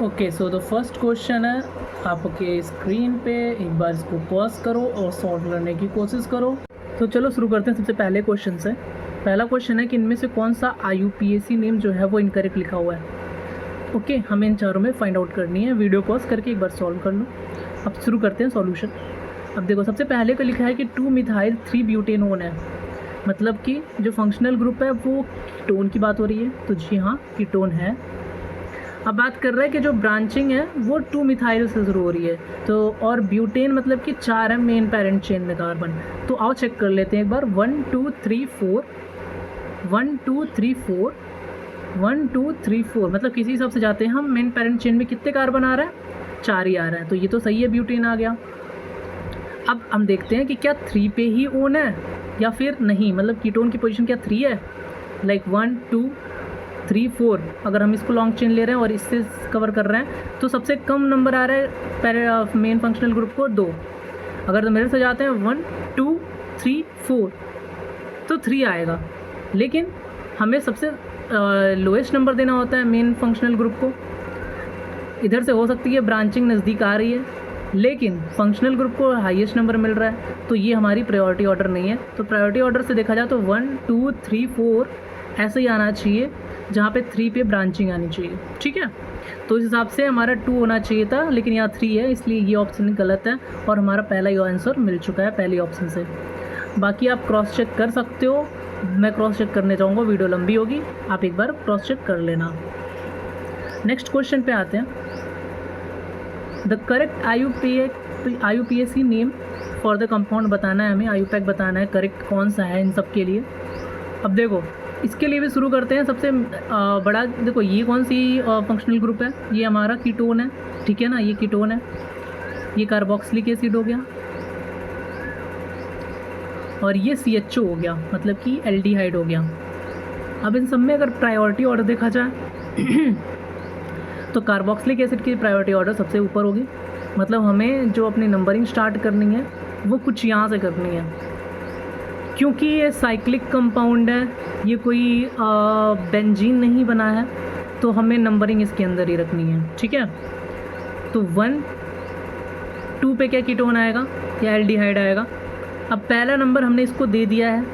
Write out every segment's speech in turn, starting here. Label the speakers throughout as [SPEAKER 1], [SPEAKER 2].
[SPEAKER 1] Okay, so the first question है आपके screen पे, एक बार इसको पॉज करो और सॉल्व करने की कोशिश करो। तो चलो शुरू करते हैं सबसे पहले क्वेश्चन से। पहला क्वेश्चन है कि इनमें से कौन सा IUPAC नेम जो है वो इनकरेक्ट लिखा हुआ है। ओके, हमें इन चारों में फाइंड आउट करनी है। वीडियो पॉज करके एक बार सॉल्व कर लो। अब शुरू करते हैं सॉल्यूशन। अब देखो, सबसे पहले को लिखा है कि 2-मिथाइल 3-ब्यूटेनोन है, मतलब कि जो फंक्शनल ग्रुप है वो कीटोन की बात हो रही है, तो जी हाँ कीटोन है। अब बात कर रहे हैं कि जो ब्रांचिंग है वो 2-मिथाइल से शुरू हो रही है, तो और ब्यूटेन मतलब कि 4 है मेन पेरेंट चेन में कार्बन। तो आओ चेक कर लेते हैं एक बार। 1 2 3 4 1 2 3 4 1 2 3 4, मतलब किसी हिसाब से जाते हैं हम। मेन पेरेंट चेन में कितने कार्बन आ रहा है? 4 ही आ रहा है, तो ये तो सही है, ब्यूटेन आ गया। अब हम देखते हैं कि क्या 3 पे ही ओन है या फिर नहीं, मतलब कीटोन की पोजीशन क्या 3 है? लाइक 1 2 3 4, अगर हम इसको लॉन्ग चेन ले रहे हैं और इससे कवर कर रहे हैं तो सबसे कम नंबर आ रहा है मेन फंक्शनल ग्रुप को 2। अगर तो मेरे से जाते हैं 1 2 3 4 तो 3 आएगा, लेकिन हमें सबसे लोएस्ट नंबर देना होता है मेन फंक्शनल ग्रुप को। इधर से हो सकती है ब्रांचिंग नज़दीक आ रही है, लेकिन फंक्शनल ग्रुप को हाईएस्ट नंबर मिल रहा है, तो ये हमारी प्रायोरिटी ऑर्डर नहीं है। तो प्रायोरिटी ऑर्डर से देखा जाए तो 1 2 3 4 ऐसे ही आना चाहिए, जहाँ पे 3 पे ब्रांचिंग आनी चाहिए। ठीक है, तो इस हिसाब से हमारा 2 होना चाहिए था, लेकिन यहाँ 3 है, इसलिए ये ऑप्शन गलत है और हमारा पहला ही आंसर मिल चुका है पहले ऑप्शन से। बाकी आप क्रॉस चेक कर सकते हो, मैं क्रॉस चेक करने जाऊँगा, वीडियो लंबी होगी, आप एक बार क्रॉस चेक कर लेना। नेक्स्ट क्वेश्चन पे आते हैं। The correct IUPAC name for the compound बताना है हमें, IUPAC बताना है करेक्ट कौन सा है इन सब के लिए। अब देखो, इसके लिए भी शुरू करते हैं। सबसे बड़ा देखो, ये कौन सी फंक्शनल ग्रुप है? ये हमारा कीटोन है, ठीक है ना, ये कीटोन है, ये कार्बोक्सिलिक एसिड हो गया और ये CHO हो गया, मतलब कि एल्डिहाइड हो गया। अब इन सब में अगर प्रायोरिटी ऑर्डर देखा जाए तो कार्बोक्सिलिक एसिड की प्रायोरिटी ऑर्डर सबसे ऊपर होगी, मतलब हमें जो अपनी नंबरिंग स्टार्ट करनी है वो कुछ यहाँ से करनी है, क्योंकि ये साइक्लिक कंपाउंड है, ये कोई बेंजीन नहीं बना है, तो हमें नंबरिंग इसके अंदर ही रखनी है। ठीक है, तो 1 2 पे क्या कीटोन आएगा या एल्डिहाइड आएगा। अब पहला नंबर हमने इसको दे दिया है,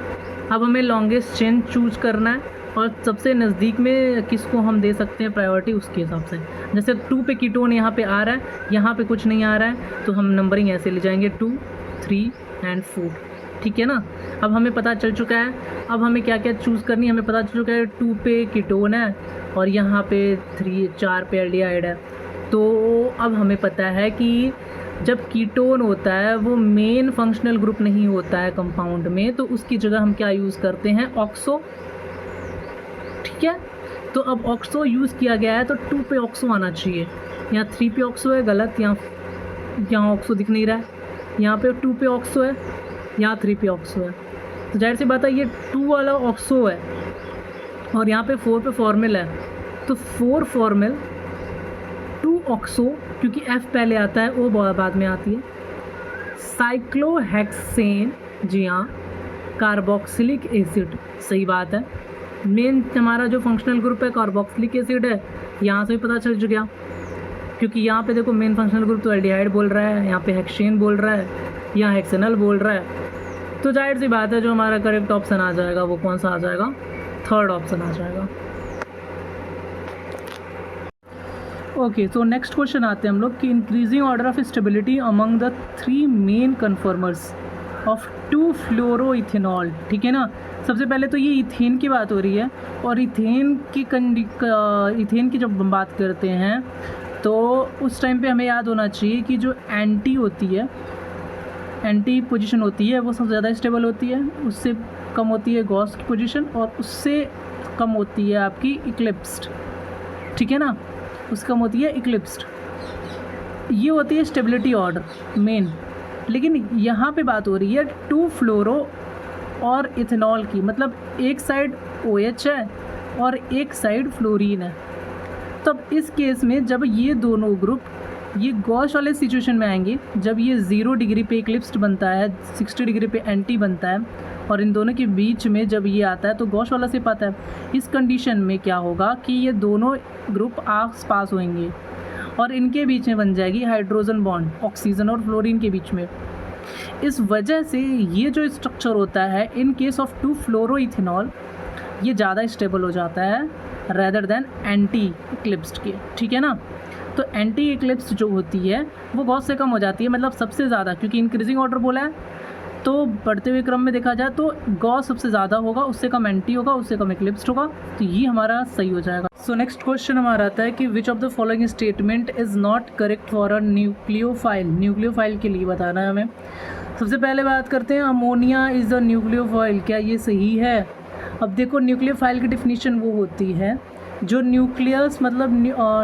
[SPEAKER 1] अब हमें लॉन्गेस्ट चेन चूज करना है और सबसे नज़दीक में किसको हम दे सकते हैं प्रायोरिटी, उसके हिसाब से। जैसे 2 पे कीटोन यहाँ पे आ रहा है, यहाँ पे कुछ नहीं आ रहा है, तो हम नंबरिंग ऐसे ले जाएंगे 2 3 एंड 4। ठीक है ना, अब हमें पता चल चुका है। अब हमें क्या क्या चूज़ करनी है, हमें पता चल चुका है 2 पे कीटोन है और यहाँ पे 4 पे एल्डिहाइड है। तो अब हमें पता है कि जब कीटोन होता है वो मेन फंक्शनल ग्रुप नहीं होता है कंपाउंड में, तो उसकी जगह हम क्या यूज़ करते हैं? ऑक्सो। ठीक है, तो अब ऑक्सो यूज़ किया गया है, तो 2 पे ऑक्सो आना चाहिए। यहाँ 3 पे ऑक्सो है, गलत, यहाँ ऑक्सो दिख नहीं रहा है, यहाँ पे 2 पे ऑक्सो है, यहाँ 3 पे ऑक्सो है, तो जाहिर सी बात है ये 2 वाला ऑक्सो है और यहाँ पे 4 पे फॉर्मिल है, तो 4 फॉर्मिल 2 ऑक्सो, क्योंकि F पहले आता है, O बाद में आती है। साइक्लोहेक्सेन, जी हाँ, कार्बोक्सिलिक एसिड, सही बात है। मेन हमारा जो फंक्शनल ग्रुप है कार्बोक्सिलिक एसिड है, यहाँ से भी पता चल चुका, क्योंकि यहाँ पे देखो मेन फंक्शनल ग्रुप तो एल्डिहाइड बोल रहा है, यहाँ पे हेक्सेन बोल रहा है, यहाँ हेक्सेनल बोल रहा है, तो जाहिर सी बात है जो हमारा करेक्ट ऑप्शन आ जाएगा वो कौन सा आ जाएगा? थर्ड ऑप्शन आ जाएगा। ओके, तो नेक्स्ट क्वेश्चन आते हैं हम लोग कि increasing order of stability among the 3 main conformers of two fluoroethanol. ठीक है ना, सबसे पहले तो ये इथेन की बात हो रही है, और इथेन की जब हम बात करते हैं तो उस टाइम पे हमें याद होना चाहिए कि जो एंटी होती है, एंटी पोजीशन होती है वो सबसे ज़्यादा स्टेबल होती है, उससे कम होती है गॉस की पोजीशन और उससे कम होती है आपकी इक्लिप्स्ड। ठीक है ना, उससे कम होती है इक्लिप्स्ड, ये होती है स्टेबिलिटी ऑर्डर मेन। लेकिन यहाँ पे बात हो रही है 2-फ्लोरो और इथेनॉल की, मतलब एक साइड OH है और एक साइड फ्लोरीन है। तब इस केस में जब ये दोनों ग्रुप ये गॉस वाले सिचुएशन में आएंगे, जब ये 0 डिग्री पे इक्लिप्स्ड बनता है, 60 डिग्री पे एंटी बनता है, और इन दोनों के बीच में जब ये आता है तो गॉस वाला सिप आता है। इस कंडीशन में क्या होगा कि ये दोनों ग्रुप आस पास होंगे और इनके बीच में बन जाएगी हाइड्रोजन बॉन्ड, ऑक्सीजन और फ्लोरीन के बीच में। इस वजह से ये जो स्ट्रक्चर होता है इन केस ऑफ 2-फ्लोरोइथेनॉल ये ज़्यादा स्टेबल हो जाता है रेदर देन एंटी इक्लिप्स्ड के, ठीक है ना। तो एंटी इक्लिप्स जो होती है वो गॉस से कम हो जाती है, मतलब सबसे ज़्यादा, क्योंकि इंक्रीजिंग ऑर्डर बोला है तो बढ़ते हुए क्रम में देखा जाए तो गॉस सबसे ज़्यादा होगा, उससे कम एंटी होगा, उससे कम इक्लिप्स्ड होगा, तो ये हमारा सही हो जाएगा। सो नेक्स्ट क्वेश्चन हमारा आता है कि विच of the following statement is not correct for a nucleophile. Nucleophile के लिए बताना है हमें। सबसे पहले बात करते हैं अमोनिया इज़ अ न्यूक्लियोफाइल, क्या ये सही है? अब देखो न्यूक्लियोफाइल की डिफिनीशन वो होती है जो न्यूक्लियस मतलब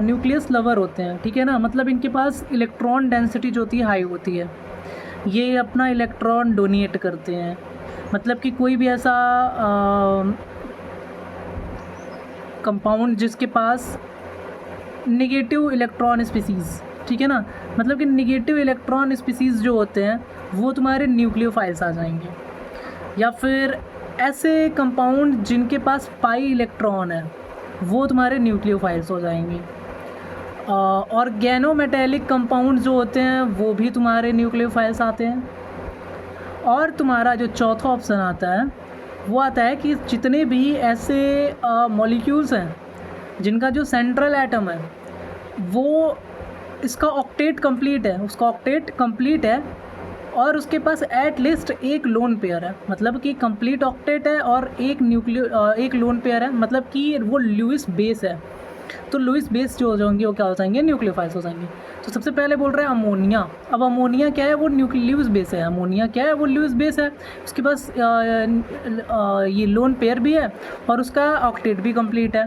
[SPEAKER 1] न्यूक्लियस लवर होते हैं, ठीक है ना, मतलब इनके पास इलेक्ट्रॉन डेंसिटी जो होती है हाई होती है, ये अपना इलेक्ट्रॉन डोनेट करते हैं। मतलब कि कोई भी ऐसा कंपाउंड जिसके पास नेगेटिव इलेक्ट्रॉन स्पीसीज़, ठीक है ना, मतलब कि नेगेटिव इलेक्ट्रॉन स्पीसीज़ जो होते हैं वो तुम्हारे न्यूक्लियोफाइल्स आ जाएंगे। या फिर ऐसे कंपाउंड जिनके पास पाई इलेक्ट्रॉन है वो तुम्हारे न्यूक्लियोफाइल्स हो जाएंगे। ऑर्गेनोमेटेलिक कंपाउंड जो होते हैं वो भी तुम्हारे न्यूक्लियोफाइल्स आते हैं। और तुम्हारा जो चौथा ऑप्शन आता है वो आता है कि जितने भी ऐसे मॉलिक्यूल्स हैं जिनका जो सेंट्रल एटम है वो इसका ऑक्टेट कंप्लीट है, उसका ऑक्टेट कंप्लीट है और उसके पास एट लीस्ट एक लोन पेयर है, मतलब कि कंप्लीट ऑक्टेट है और एक लोन पेयर है, मतलब कि वो लुईस बेस है। तो लुईस बेस जो हो जाएंगे वो क्या हो जाएंगे? न्यूक्लियोफाइल्स हो जाएंगे। तो सबसे पहले बोल रहे हैं अमोनिया। अब अमोनिया क्या है? वो लुईस बेस है। अमोनिया क्या है? वो लुईस बेस है, उसके पास ये लोन पेयर भी है और उसका ऑक्टेट भी कंप्लीट है,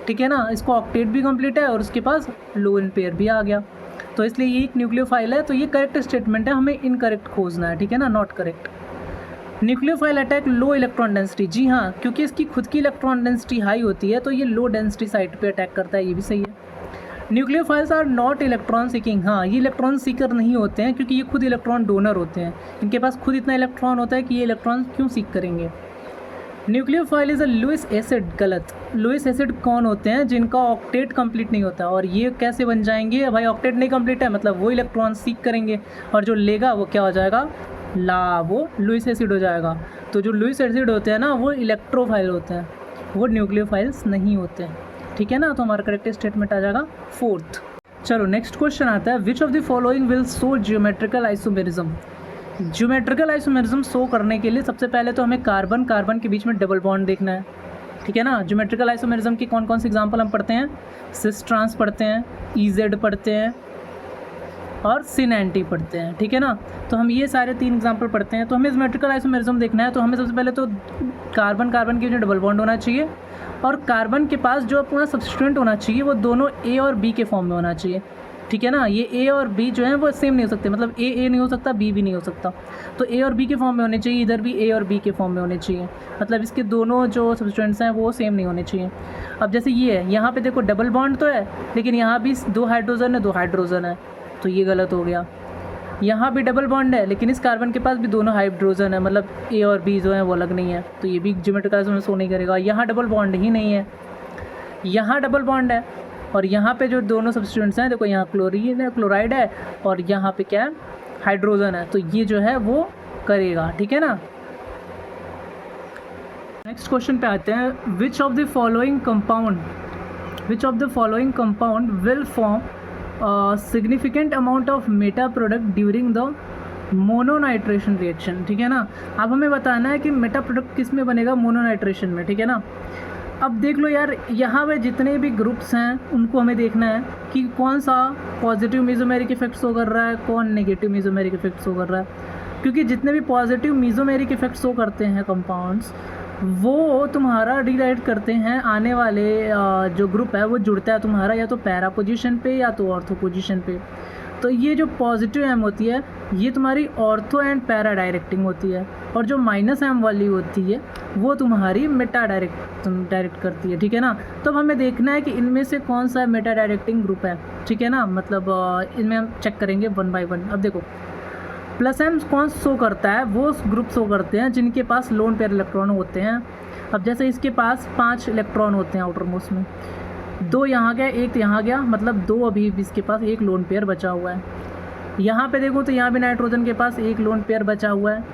[SPEAKER 1] ठीक है ना, इसको ऑक्टेट भी कंप्लीट है और उसके पास लोन पेयर भी आ गया, तो इसलिए ये एक न्यूक्लियोफाइल है। तो ये करेक्ट स्टेटमेंट है, हमें इनकरेक्ट खोजना है, ठीक है ना, not correct. Nucleophile attack low electron density, जी हाँ, क्योंकि इसकी खुद की इलेक्ट्रॉन डेंसिटी हाई होती है तो ये लो डेंसिटी साइट पे अटैक करता है, ये भी सही है। Nucleophiles are not electron seeking, हाँ ये इलेक्ट्रॉन सीकर नहीं होते हैं क्योंकि ये खुद इलेक्ट्रॉन डोनर होते हैं, इनके पास खुद इतना इलेक्ट्रॉन होता है कि ये इलेक्ट्रॉन क्यों सीक करेंगे। Nucleophile is a Lewis acid, गलत। लुईस एसिड कौन होते हैं? जिनका ऑक्टेट कंप्लीट नहीं होता, और ये कैसे बन जाएंगे? भाई ऑक्टेट नहीं कंप्लीट है मतलब वो इलेक्ट्रॉन सीक करेंगे और जो लेगा वो क्या हो जाएगा? वो लुईस एसिड हो जाएगा। तो जो लुईस एसिड होते हैं ना वो इलेक्ट्रोफाइल होते हैं, वो न्यूक्लियोफाइल्स नहीं होते हैं, ठीक है ना। तो हमारा करेक्ट स्टेटमेंट आ जाएगा फोर्थ। चलो नेक्स्ट क्वेश्चन आता है, विच of the following will show geometrical isomerism. Geometrical isomerism show करने के लिए सबसे पहले तो हमें कार्बन कार्बन के बीच में डबल बॉन्ड देखना है, ठीक है ना। ज्योमेट्रिकल आइसोमेरिज्म की कौन कौन सी एग्जांपल हम पढ़ते हैं? सिस ट्रांस पढ़ते हैं, EZ पढ़ते हैं और सिन एंटी पढ़ते हैं, ठीक है ना। तो हम ये सारे 3 एग्जांपल पढ़ते हैं। तो हमें ज्योमेट्रिकल आइसोमेरिज्म देखना है तो हमें सबसे पहले तो कार्बन कार्बन के बीच में डबल बॉन्ड होना चाहिए और कार्बन के पास जो अपना सब्सटीट्यूएंट होना चाहिए वो दोनों A और B के फॉर्म में होना चाहिए, ठीक है ना। ये A और B जो है वो सेम नहीं हो सकते, मतलब A नहीं हो सकता, B भी नहीं हो सकता, तो A और B के फॉर्म में होने चाहिए, इधर भी A और B के फॉर्म में होने चाहिए, मतलब इसके दोनों जो सब्सटीट्यूएंट्स हैं वो सेम नहीं होने चाहिए। अब जैसे ये है, यहाँ पे देखो डबल बॉन्ड तो है लेकिन यहाँ भी 2 हाइड्रोजन है, 2 हाइड्रोजन है, तो ये गलत हो गया। यहाँ भी डबल बॉन्ड है लेकिन इस कार्बन के पास भी दोनों हाइड्रोजन है, मतलब A और B जो है वो अलग नहीं है, तो ये भी ज्योमेट्रिकल आइसोमेरिज्म शो नहीं करेगा। यहाँ डबल बॉन्ड ही नहीं है, यहाँ डबल बॉन्ड है और यहाँ पे जो दोनों सब्सटीट्यूएंट्स हैं देखो, यहाँ क्लोरीन है, क्लोराइड है और यहाँ पे क्या है? हाइड्रोजन है, तो ये जो है वो करेगा, ठीक है ना। नेक्स्ट क्वेश्चन पे आते हैं, which of the following compound will form significant amount of meta product during the mononitration reaction, ठीक है ना। अब हमें बताना है कि मेटा प्रोडक्ट किस में बनेगा? मोनोनाइट्रेशन में, ठीक है ना। अब देख लो यार, यहाँ पे जितने भी ग्रुप्स हैं उनको हमें देखना है कि कौन सा पॉजिटिव मेसोमेरिक इफेक्ट शो कर रहा है, कौन नेगेटिव मेसोमेरिक इफेक्ट शो कर रहा है, क्योंकि जितने भी पॉजिटिव मेसोमेरिक इफेक्ट शो करते हैं कंपाउंड्स वो तुम्हारा डिराइट करते हैं आने वाले जो ग्रुप है वो जुड़ता है तुम्हारा या तो पैरा पोजीशन पे या तो ऑर्थो पोजीशन पे। तो ये जो पॉजिटिव एम होती है ये तुम्हारी ऑर्थो एंड पैरा डायरेक्टिंग होती है और जो माइनस एम वाली होती है वो तुम्हारी मेटा डायरेक्ट करती है, ठीक है ना। तो अब हमें देखना है कि इनमें से कौन सा मेटा डायरेक्टिंग ग्रुप है, ठीक है ना, मतलब इनमें हम चेक करेंगे 1 बाय 1। अब देखो प्लस एम कौन शो करता है? वो ग्रुप शो करते हैं जिनके पास लोन पेयर इलेक्ट्रॉन होते हैं। अब जैसे इसके पास 5 इलेक्ट्रॉन होते हैं आउटर मोस्ट में, 2 यहाँ गया, 1 यहाँ गया, मतलब 2 अभी इसके पास एक लोन पेयर बचा हुआ है। यहाँ पे देखो तो यहाँ भी नाइट्रोजन के पास एक लोन पेयर बचा हुआ है।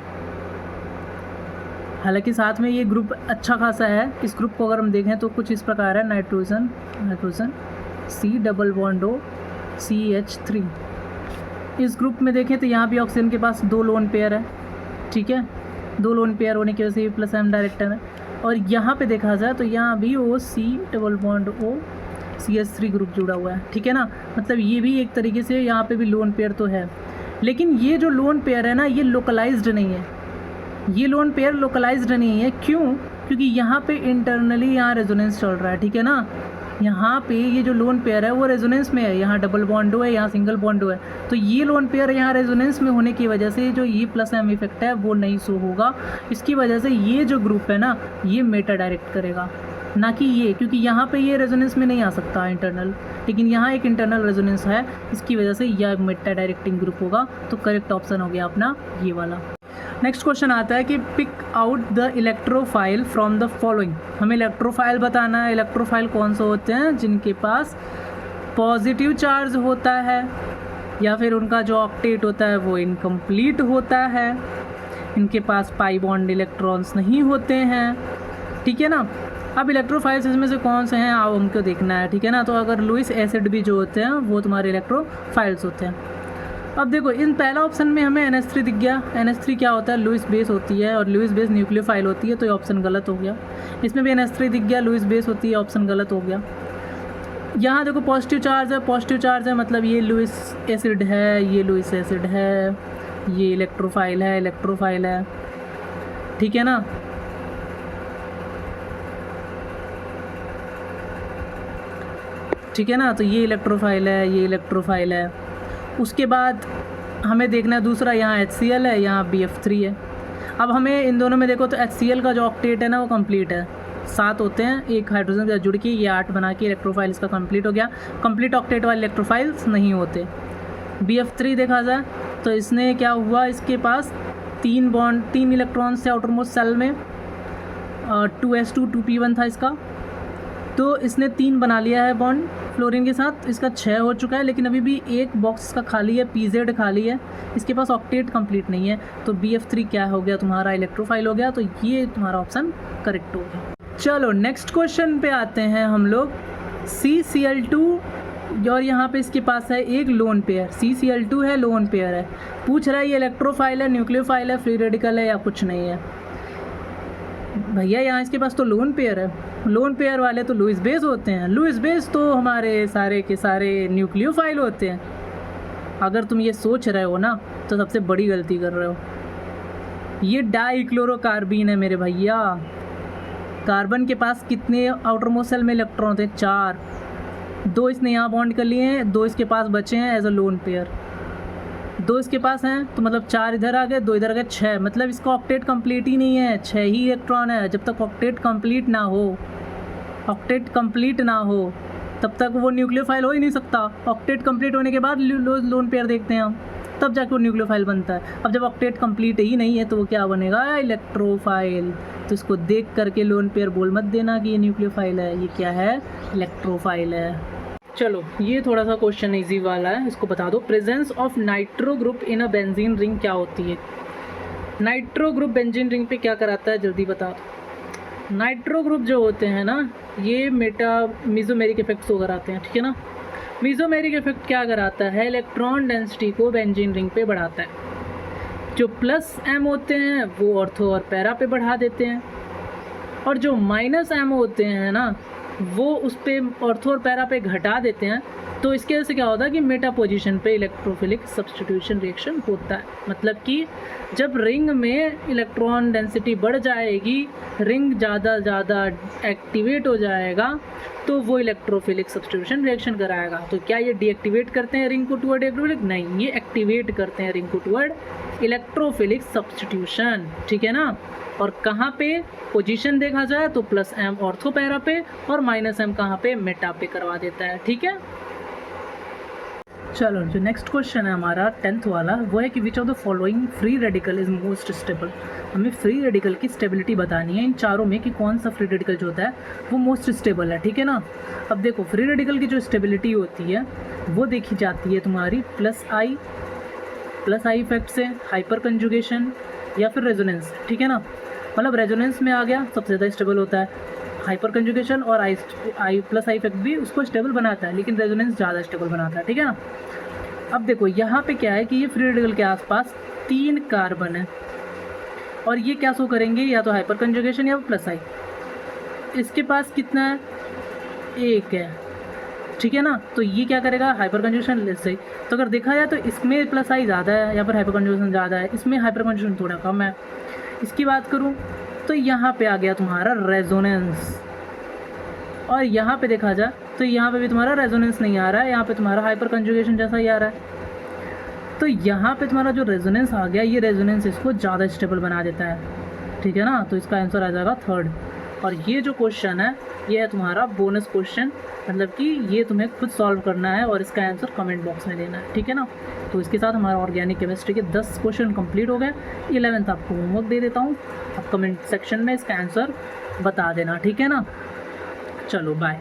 [SPEAKER 1] हालांकि साथ में ये ग्रुप अच्छा खासा है। इस ग्रुप को अगर हम देखें तो कुछ इस प्रकार है, nitrogen C double bond O CH3। इस ग्रुप में देखें तो यहाँ भी ऑक्सीजन के पास 2 लोन पेयर है, ठीक है। 2 लोन पेयर होने की वजह से प्लस M डायरेक्टर है। और यहाँ पे देखा जाए तो यहाँ भी O C double bond O CH3 group जुड़ा हुआ है, ठीक है ना। मतलब ये भी एक तरीके से यहाँ पे भी लोन पेयर तो है, लेकिन ये जो लोन पेयर है ना ये लोकलाइज्ड नहीं है। ये लोन पेयर लोकलाइज्ड नहीं है, क्यों? क्योंकि यहाँ पे इंटरनली यहाँ रेजोनेंस चल रहा है, ठीक है ना। यहाँ पे ये जो लोन पेयर है वो रेजोनेंस में है, यहाँ डबल बॉन्ड है, यहाँ सिंगल बॉन्ड है। तो ये लोन पेयर यहाँ रेजोनेंस में होने की वजह से जो ये प्लस M इफेक्ट है वो नहीं शो होगा। इसकी वजह से ये जो ग्रुप है ना ये मेटा डायरेक्ट करेगा, ना कि ये, क्योंकि यहाँ पे ये रेजोनेंस में नहीं आ सकता इंटरनल, लेकिन यहाँ एक इंटरनल रेजोनेंस है। इसकी वजह से यह मेटा डायरेक्टिंग ग्रुप होगा। तो करेक्ट ऑप्शन हो गया अपना ये वाला। नेक्स्ट क्वेश्चन आता है कि pick out the electrophile from the following. हमें इलेक्ट्रोफाइल बताना है। इलेक्ट्रोफाइल कौन से होते हैं? जिनके पास पॉजिटिव चार्ज होता है या फिर उनका जो ऑक्टेट होता है वो इनकम्प्लीट होता है, इनके पास पाई बॉन्ड इलेक्ट्रॉन्स नहीं होते हैं, ठीक है ना। अब इलेक्ट्रोफाइल्स इसमें से कौन से हैं आप हमको देखना है, ठीक है ना। तो अगर लुईस एसिड भी जो होते हैं वो तुम्हारे इलेक्ट्रोफाइल्स होते हैं। अब देखो इन पहला ऑप्शन में हमें NH3 दिख गया। NH3 क्या होता है? लुईस बेस होती है, और लुईस बेस न्यूक्लियोफाइल होती है, तो ये ऑप्शन गलत हो गया। इसमें भी NH3 दिख गया, लुईस बेस होती है, ऑप्शन गलत हो गया। यहाँ देखो पॉजिटिव चार्ज है, पॉजिटिव चार्ज है मतलब ये लुईस एसिड है, ये लुईस एसिड है, ये इलेक्ट्रोफाइल है, ठीक है ना। ठीक है ना, तो ये इलेक्ट्रोफाइल है, उसके बाद हमें देखना है दूसरा, यहाँ HCl है, यहाँ BF3 है। अब हमें इन दोनों में देखो तो HCl का जो ऑक्टेट है ना वो कंप्लीट है, 7 होते हैं, एक हाइड्रोजन के साथ जुड़ के ये 8 बना के इलेक्ट्रोफाइल इसका कंप्लीट हो गया। कंप्लीट ऑक्टेट वाले इलेक्ट्रोफाइल्स नहीं होते। BF3 देखा जाए तो इसने क्या हुआ, इसके पास 3 इलेक्ट्रॉन्स थे आउटर मोस्ट सेल में, 2s2 2p1 था इसका, तो इसने 3 बना लिया है बॉन्ड फ्लोरीन के साथ। इसका 6 हो चुका है, लेकिन अभी भी एक बॉक्स का खाली है, PZ खाली है, इसके पास ऑक्टेट कंप्लीट नहीं है। तो BF3 क्या हो गया तुम्हारा? इलेक्ट्रोफाइल हो गया। तो ये तुम्हारा ऑप्शन करेक्ट हो गया। चलो नेक्स्ट क्वेश्चन पे आते हैं हम लोग। CCl2 और यहाँ पे इसके पास है एक लोन पेयर, CCl2 है, लोन पेयर है। पूछ रहा है ये इलेक्ट्रोफाइल है, न्यूक्लियोफाइल है, फ्री रेडिकल है या कुछ नहीं है। भैया यहाँ इसके पास तो लोन पेयर है, लोन पेयर वाले तो लुईस बेस होते हैं। लुईस बेस तो हमारे सारे के सारे न्यूक्लियोफाइल होते हैं। अगर तुम ये सोच रहे हो ना तो सबसे बड़ी गलती कर रहे हो। ये डाइक्लोरोकार्बीन है मेरे भैया। कार्बन के पास कितने आउटर मोस्ट सेल में इलेक्ट्रॉन होते हैं? 4। 2 इसने यहाँ बॉन्ड कर लिए हैं, 2 इसके पास बचे हैं एज अ लोन पेयर। 2 इसके पास हैं तो मतलब 4 इधर आ गए, 2 इधर आ गए, 6। मतलब इसका ऑक्टेट कंप्लीट ही नहीं है, 6 ही इलेक्ट्रॉन है। जब तक ऑक्टेट कंप्लीट ना हो तब तक वो न्यूक्लियोफाइल हो ही नहीं सकता। ऑक्टेट कंप्लीट होने के बाद लोन पेयर देखते हैं हम, तब जाके वो न्यूक्लियोफाइल बनता है। अब जब ऑक्टेट कंप्लीट ही नहीं है तो वो क्या बनेगा? इलेक्ट्रोफाइल। तो इसको देख करके लोन पेयर बोल मत देना कि ये न्यूक्लियोफाइल है, ये क्या है? इलेक्ट्रोफाइल है। चलो ये थोड़ा सा क्वेश्चन इजी वाला है, इसको बता दो। Presence of nitro group in a benzene ring क्या होती है? नाइट्रो ग्रुप बेंजीन रिंग पे क्या कराता है, जल्दी बता दो। नाइट्रो ग्रुप जो होते हैं ना ये मेसोमेरिक इफेक्ट्स को कराते हैं, ठीक है ना। मेसोमेरिक इफेक्ट क्या कराता है? इलेक्ट्रॉन डेंसिटी को बेंजीन रिंग पे बढ़ाता है। जो प्लस M होते हैं वो ऑर्थो और पैरा पे बढ़ा देते हैं, और जो माइनस M होते हैं ना वो उस पे ऑर्थो और पैरा पे घटा देते हैं। तो इसके वजह से क्या होता है कि मेटा पोजीशन पे इलेक्ट्रोफिलिक सब्स्टिट्यूशन रिएक्शन होता है। मतलब कि जब रिंग में इलेक्ट्रॉन डेंसिटी बढ़ जाएगी, रिंग ज़्यादा एक्टिवेट हो जाएगा, तो वो इलेक्ट्रोफिलिक सब्स्टिट्यूशन रिएक्शन कराएगा। तो क्या ये डीएक्टिवेट करते हैं रिंग को टुवर्ड इलेक्ट्रोफिलिक? नहीं, ये एक्टिवेट करते हैं रिंग को टुवर्ड इलेक्ट्रोफिलिक सब्स्टिट्यूशन, ठीक है ना। और कहाँ पे पोजीशन देखा जाए तो प्लस M ऑर्थो पैरा पे और माइनस M कहाँ पे? मेटा पे करवा देता है, ठीक है। चलो जो नेक्स्ट क्वेश्चन है हमारा 10th वाला, वो है कि विच of the following free radical is most stable. हमें फ्री रेडिकल की स्टेबिलिटी बतानी है इन चारों में कि कौन सा फ्री रेडिकल जो होता है वो मोस्ट स्टेबल है, ठीक है ना। अब देखो फ्री रेडिकल की जो स्टेबिलिटी होती है वो देखी जाती है तुम्हारी प्लस आई इफेक्ट से, हाइपर कंजुगेशन या फिर रेजोनेंस, ठीक है ना। मतलब रेजोनेंस में आ गया सबसे ज़्यादा स्टेबल होता है, हाइपर कंजुगेशन और आई प्लस आई इफेक्ट भी उसको स्टेबल बनाता है, लेकिन रेजोनेंस ज़्यादा स्टेबल बनाता है, ठीक है ना। अब देखो यहाँ पे क्या है कि ये फ्री रेडिकल के आसपास 3 कार्बन है और ये क्या शो करेंगे, या तो हाइपर कंजुगेशन या प्लस आई। इसके पास कितना है, 1 है, ठीक है ना। तो ये क्या करेगा, हाइपर कंजुगेशन लेस से। तो अगर देखा जाए तो इसमें प्लस आई ज़्यादा है या फिर हाइपर कंजुगेशन ज़्यादा है, इसमें हाइपर कंजुगेशन थोड़ा कम है। इसकी बात करूँ तो यहाँ पे आ गया तुम्हारा रेजोनेंस, और यहाँ पे देखा जाए तो यहाँ पे भी तुम्हारा रेजोनेंस नहीं आ रहा है, यहाँ पे तुम्हारा हाइपर कंजुगेशन जैसा ही आ रहा है। तो यहाँ पे तुम्हारा जो रेजोनेंस आ गया, ये रेजोनेंस इसको ज़्यादा स्टेबल बना देता है, ठीक है ना। तो इसका आंसर आ जाएगा 3rd। और ये जो क्वेश्चन है ये है तुम्हारा बोनस क्वेश्चन, मतलब कि ये तुम्हें खुद सॉल्व करना है और इसका आंसर कमेंट बॉक्स में देना है, ठीक है ना। तो इसके साथ हमारा ऑर्गेनिक केमिस्ट्री के 10 क्वेश्चन कंप्लीट हो गए। 11th आपको होमवर्क दे देता हूँ, आप कमेंट सेक्शन में इसका आंसर बता देना, ठीक है ना। चलो बाय।